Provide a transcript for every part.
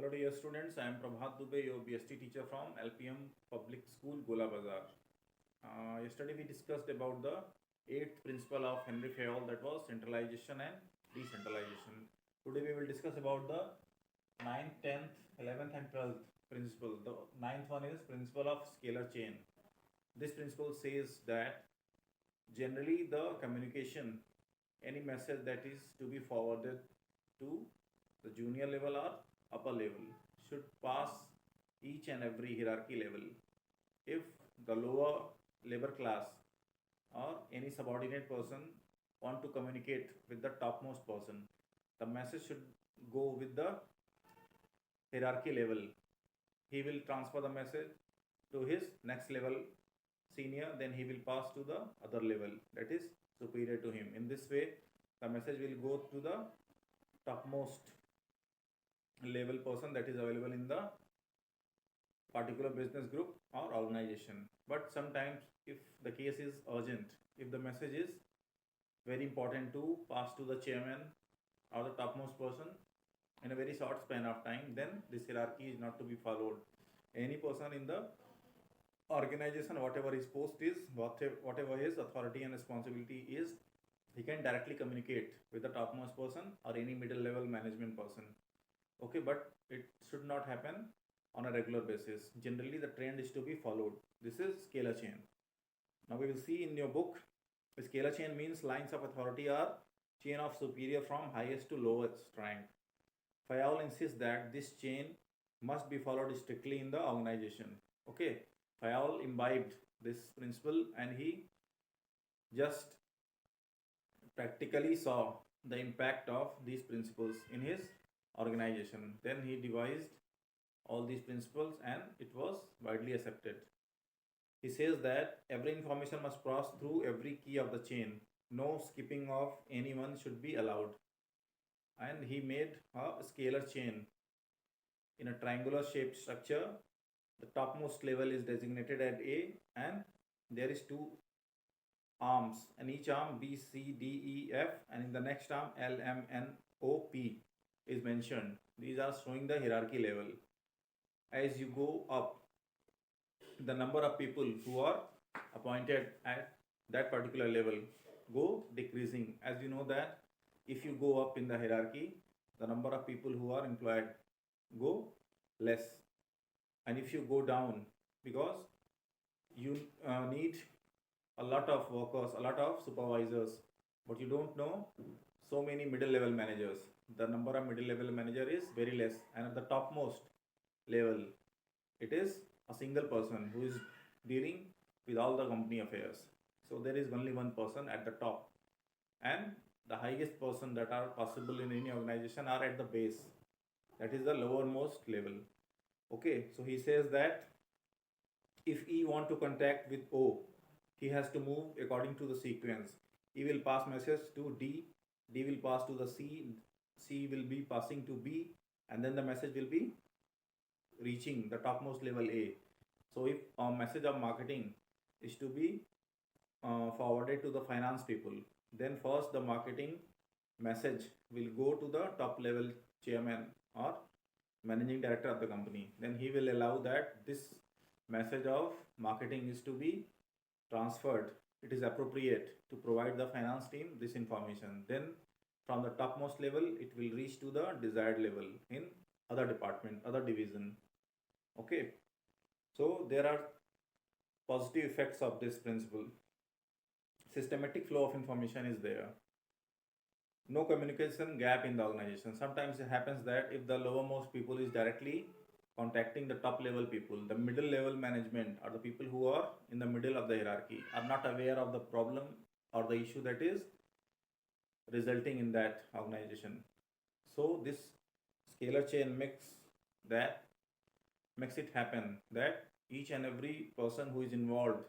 Hello dear students, I am Prabhat Dubey, your BST teacher from LPM Public School, Gola Bazar. Yesterday we discussed about the 8th principle of Henry Fayol, that was centralization and decentralization. Today we will discuss about the 9th, 10th, 11th and 12th principle. The 9th one is principle of scalar chain. This principle says that generally the communication, any message that is to be forwarded to the junior level or upper level should pass each and every hierarchy level. If the lower labor class or any subordinate person want to communicate with the topmost person, the message should go with the hierarchy level. He will transfer the message to his next level senior, then he will pass to the other level that is superior to him. In this way, the message will go to the topmost level person that is available in the particular business group or organization. But sometimes if the case is urgent, if the message is very important to pass to the chairman or the topmost person in a very short span of time, then this hierarchy is not to be followed. Any person in the organization, whatever his post is, whatever his authority and responsibility is, he can directly communicate with the topmost person or any middle level management person. Okay, but it should not happen on a regular basis. Generally the trend is to be followed. This is scalar chain. Now we will see in your book, a scalar chain means lines of authority are chain of superior from highest to lowest rank. Fayol insists that this chain must be followed strictly in the organization. Okay, Fayol imbibed this principle and he just practically saw the impact of these principles in his organization. Then he devised all these principles and it was widely accepted. He says that every information must pass through every key of the chain. No skipping of anyone should be allowed. And he made a scalar chain in a triangular shaped structure. The topmost level is designated as A and there is two arms, and each arm B, C, D, E, F, and in the next arm L, M, N, O, P is mentioned. These are showing the hierarchy level. As you go up, the number of people who are appointed at that particular level go decreasing. As you know that if you go up in the hierarchy, the number of people who are employed go less, and if you go down, because you need a lot of workers, a lot of supervisors, but you don't know so many middle level managers. The number of middle level manager is very less, and at the topmost level, it is a single person who is dealing with all the company affairs. So there is only one person at the top, and the highest person that are possible in any organization are at the base. That is the lowermost level. Okay, so he says that if E want to contact with O, he has to move according to the sequence. E will pass message to D, D will pass to the C, C will be passing to B, and then the message will be reaching the topmost level A. So if a message of marketing is to be forwarded to the finance people, then first the marketing message will go to the top level chairman or managing director of the company. Then he will allow that this message of marketing is to be transferred. It is appropriate to provide the finance team this information. Then from the topmost level, it will reach to the desired level in other department, other division. Okay, so there are positive effects of this principle. Systematic flow of information is there. No communication gap in the organization. Sometimes it happens that if the lowermost people is directly contacting the top level people, the middle level management or the people who are in the middle of the hierarchy are not aware of the problem or the issue that is resulting in that organization. So this scalar chain makes it happen that each and every person who is involved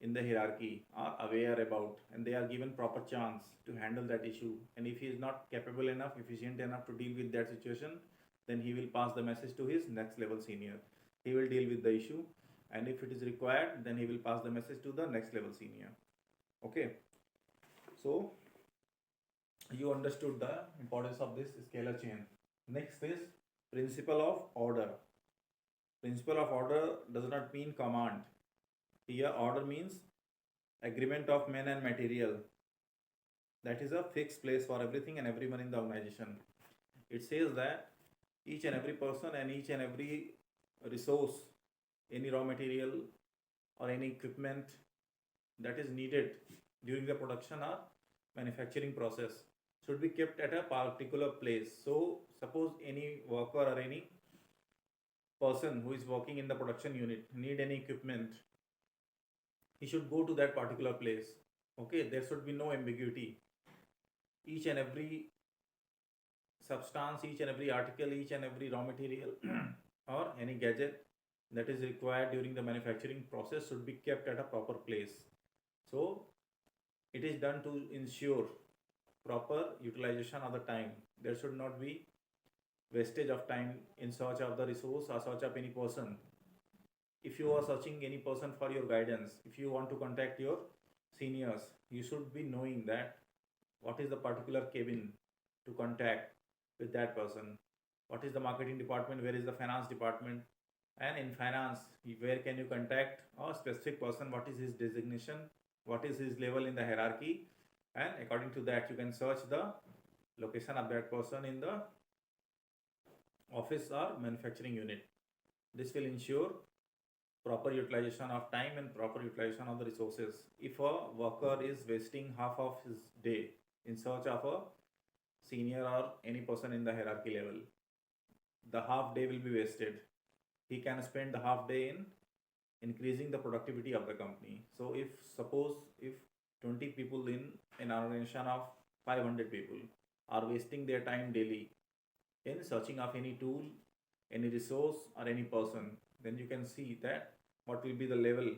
in the hierarchy are aware about, and they are given proper chance to handle that issue. And if he is not capable enough, efficient enough to deal with that situation, then he will pass the message to his next level senior. He will deal with the issue, and if it is required, then he will pass the message to the next level senior. Okay, so you understood the importance of this scalar chain. Next is Principle of order. Principle of order does not mean command. Here order means agreement of men and material. That is a fixed place for everything and everyone in the organization. It says that each and every person and each and every resource, any raw material or any equipment that is needed during the production or manufacturing process should be kept at a particular place. So suppose any worker or any person who is working in the production unit need any equipment, he should go to that particular place. Okay, there should be no ambiguity. Each and every substance, each and every article, each and every raw material or any gadget that is required during the manufacturing process should be kept at a proper place. So it is done to ensure proper utilization of the time. There should not be wastage of time in search of the resource or search of any person. If you are searching any person for your guidance, if you want to contact your seniors, you should be knowing that what is the particular cabin to contact with that person, what is the marketing department, where is the finance department, and in finance where can you contact a specific person, what is his designation, what is his level in the hierarchy, and according to that you can search the location of that person in the office or manufacturing unit. This will ensure proper utilization of time and proper utilization of the resources. If a worker is wasting half of his day in search of a senior or any person in the hierarchy level, the half day will be wasted. He can spend the half day in increasing the productivity of the company. So if suppose if 20 people in an organization of 500 people are wasting their time daily in searching of any tool, any resource or any person, then you can see that what will be the level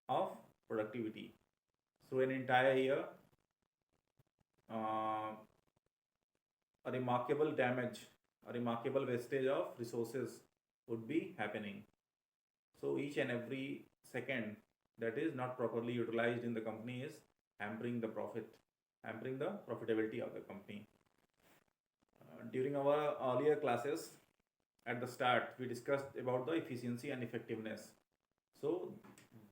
of productivity. So an entire year, a remarkable damage, a remarkable wastage of resources would be happening. So each and every second that is not properly utilized in the company is hampering the profit, hampering the profitability of the company. During our earlier classes, at the start, we discussed about the efficiency and effectiveness. So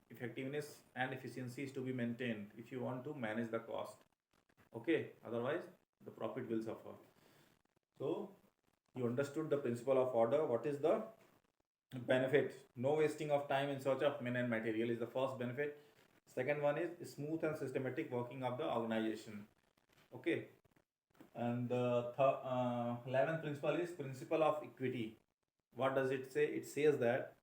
effectiveness and efficiency is to be maintained if you want to manage the cost. Okay, otherwise the profit will suffer. So you understood the principle of order. What is the benefit? No wasting of time in search of men and material is the first benefit. Second one is smooth and systematic working of the organization. Okay, and the 11th principle is principle of equity. What does it say? It says that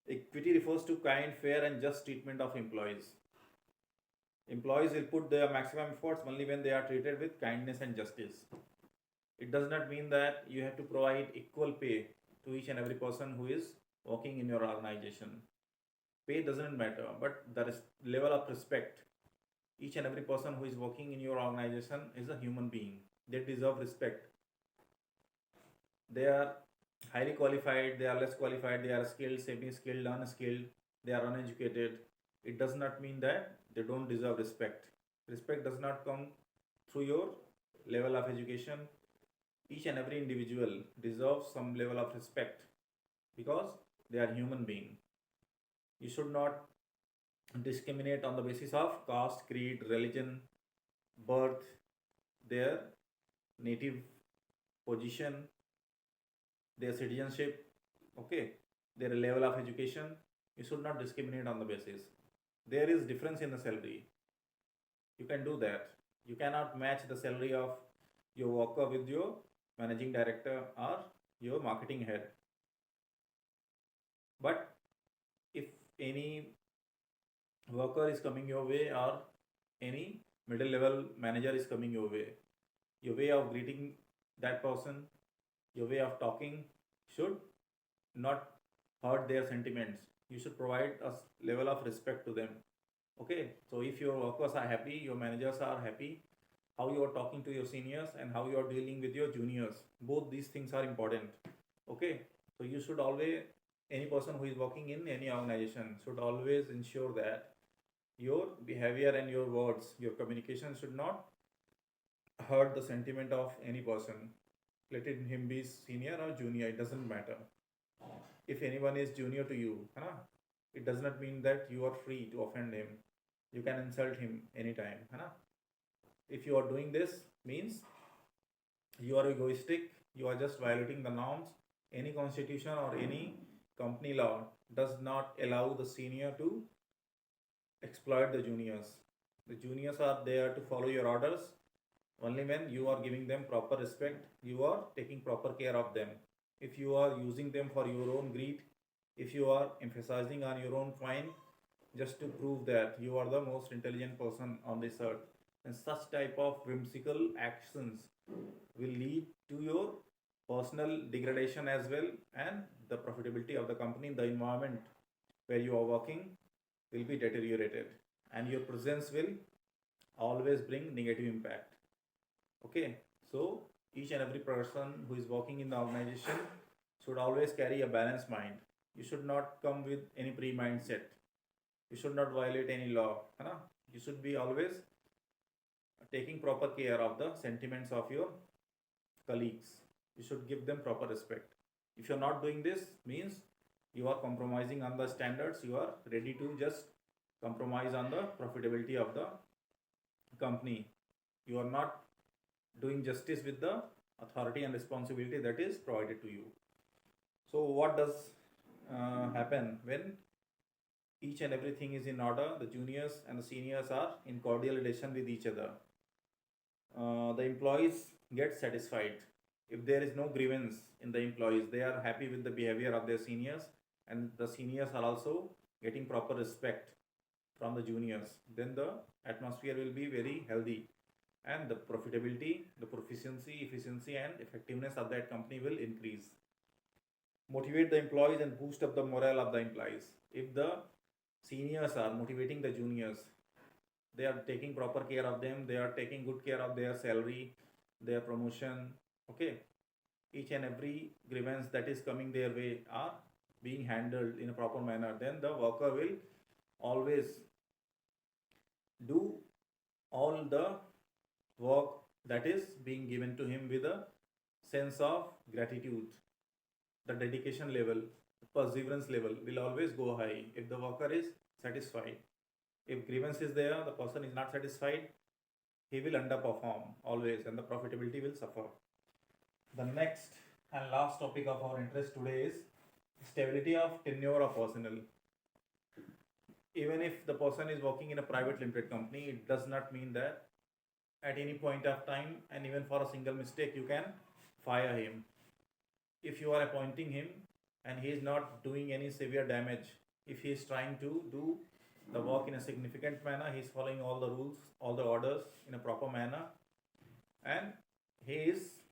equity refers to kind, fair and just treatment of employees. Employees will put their maximum efforts only when they are treated with kindness and justice. It does not mean that you have to provide equal pay to each and every person who is working in your organization. Pay doesn't matter, but there is level of respect. Each and every person who is working in your organization is a human being. They deserve respect. They are highly qualified, they are less qualified, they are skilled, semi-skilled, unskilled, they are uneducated. It does not mean that they don't deserve respect. Respect does not come through your level of education. Each and every individual deserves some level of respect because they are human being. You should not discriminate on the basis of caste, creed, religion, birth, their native position, their citizenship, okay, their level of education. You should not discriminate on the basis. There is difference in the salary. You can do that. You cannot match the salary of your worker with your managing director or your marketing head. But if any worker is coming your way or any middle level manager is coming your way of greeting that person, your way of talking should not hurt their sentiments. You should provide a level of respect to them. Okay, so if your workers are happy, your managers are happy, how you are talking to your seniors and how you are dealing with your juniors, both these things are important. Okay, so you should always, any person who is working in any organization should always ensure that your behavior and your words, your communication should not hurt the sentiment of any person. let him be senior or junior, it doesn't matter. If anyone is junior to you, है ना, it does not mean that you are free to offend him. You can insult him anytime, है ना. If you are doing this, means you are egoistic, you are just violating the norms. Any constitution or any company law does not allow the senior to exploit the juniors. The juniors are there to follow your orders. Only when you are giving them proper respect, you are taking proper care of them. If you are using them for your own greed, if you are emphasizing on your own coin just to prove that you are the most intelligent person on this earth, and such type of whimsical actions will lead to your personal degradation as well, and the profitability of the company, the environment where you are working will be deteriorated, and your presence will always bring negative impact. Okay, so each and every person who is working in the organization should always carry a balanced mind. You should not come with any pre-mindset. You should not violate any law. है ना? You should be always taking proper care of the sentiments of your colleagues. You should give them proper respect. If you're not doing this, means you are compromising on the standards. You are ready to just compromise on the profitability of the company. You are not doing justice with the authority and responsibility that is provided to you. So what does happen when each and everything is in order? The juniors and the seniors are in cordial relation with each other. The employees get satisfied. If there is no grievance in the employees, they are happy with the behavior of their seniors, and the seniors are also getting proper respect from the juniors, then the atmosphere will be very healthy, and the profitability, the proficiency, efficiency, and effectiveness of that company will increase. Motivate the employees and boost up the morale of the employees. If the seniors are motivating the juniors, they are taking proper care of them, they are taking good care of their salary, their promotion. Okay, each and every grievance that is coming their way are being handled in a proper manner, then the worker will always do all the work that is being given to him with a sense of gratitude. The dedication level, the perseverance level will always go high if the worker is satisfied. If grievance is there, the person is not satisfied, he will underperform always, and the profitability will suffer. The next and last topic of our interest today is stability of tenure of personnel. Even if the person is working in a private limited company, it does not mean that at any point of time, and even for a single mistake, you can fire him. If you are appointing him and he is not doing any severe damage, if he is trying to do the work in a significant manner, he is following all the rules, all the orders in a proper manner, and he is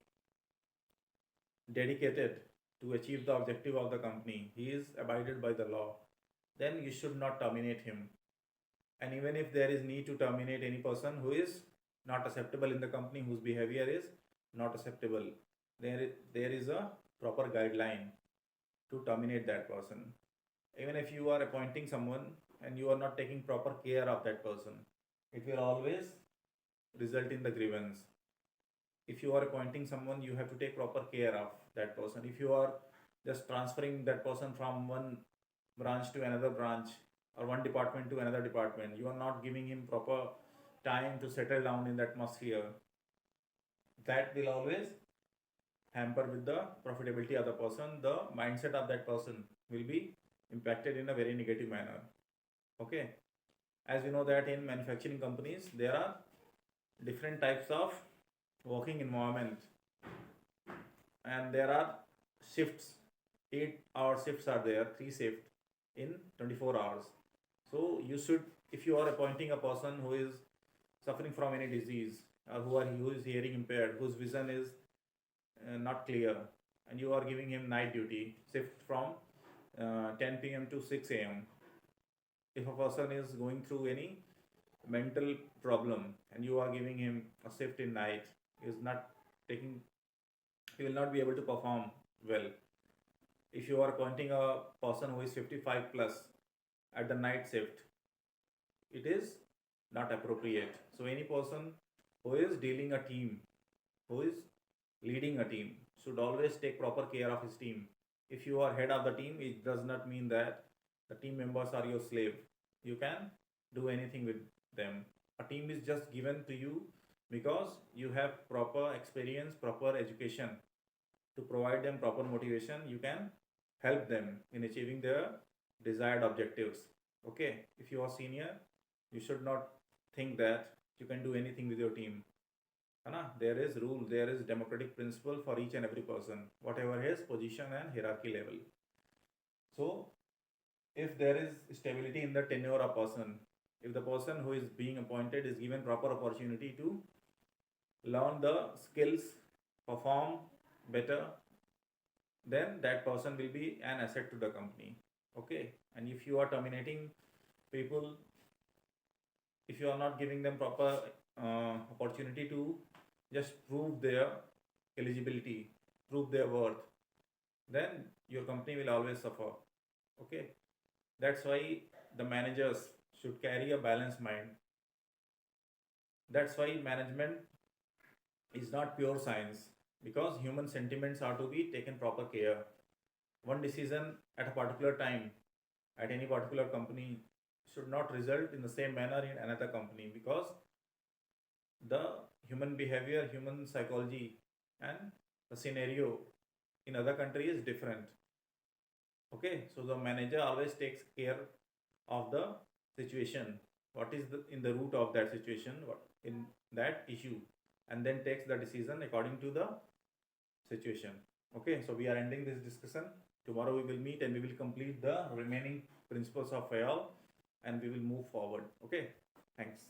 dedicated to achieve the objective of the company, he is abided by the law, then you should not terminate him. And even if there is need to terminate any person who is not acceptable in the company, whose behavior is not acceptable, there is a proper guideline to terminate that person. Even if you are appointing someone and you are not taking proper care of that person, it will always result in the grievance. If you are appointing someone, you have to take proper care of that person. If you are just transferring that person from one branch to another branch, or one department to another department, you are not giving him proper time to settle down in the atmosphere, that will always hamper with the profitability of the person. The mindset of that person will be impacted in a very negative manner. Okay, as we know that in manufacturing companies there are different types of working environment, and there are shifts. 8-hour shifts are there, 3 shifts in 24 hours. So you should, if you are appointing a person who is suffering from any disease, or who is hearing impaired, whose vision is not clear, and you are giving him night duty shift from 10 p.m. to 6 a.m. If a person is going through any mental problem and you are giving him a shift in night, he will not be able to perform well. If you are appointing a person who is 55 plus at the night shift, it is not appropriate. So any person who is dealing a team, who is leading a team, should always take proper care of his team. If you are head of the team, it does not mean that the team members are your slave. You can do anything with them. A team is just given to you because you have proper experience, proper education to provide them proper motivation. You can help them in achieving their desired objectives. Okay, if you are senior, you should not think that you can do anything with your team. There is rule, there is democratic principle for each and every person, whatever his position and hierarchy level. So if there is stability in the tenure of person, if the person who is being appointed is given proper opportunity to learn the skills, perform better, then that person will be an asset to the company. Okay, and if you are terminating people, if you are not giving them proper opportunity to just prove their eligibility, prove their worth, then your company will always suffer. Okay, that's why the managers should carry a balanced mind. That's why management is not pure science, because human sentiments are to be taken proper care. One decision at a particular time at any particular company should not result in the same manner in another company, because the human behavior, human psychology, and the scenario in other country is different. Okay, so the manager always takes care of the situation, what is in the root of that situation, what in that issue, and then takes the decision according to the situation. Okay, so we are ending this discussion. Tomorrow we will meet and we will complete the remaining principles of FAIL and we will move forward. Okay, thanks.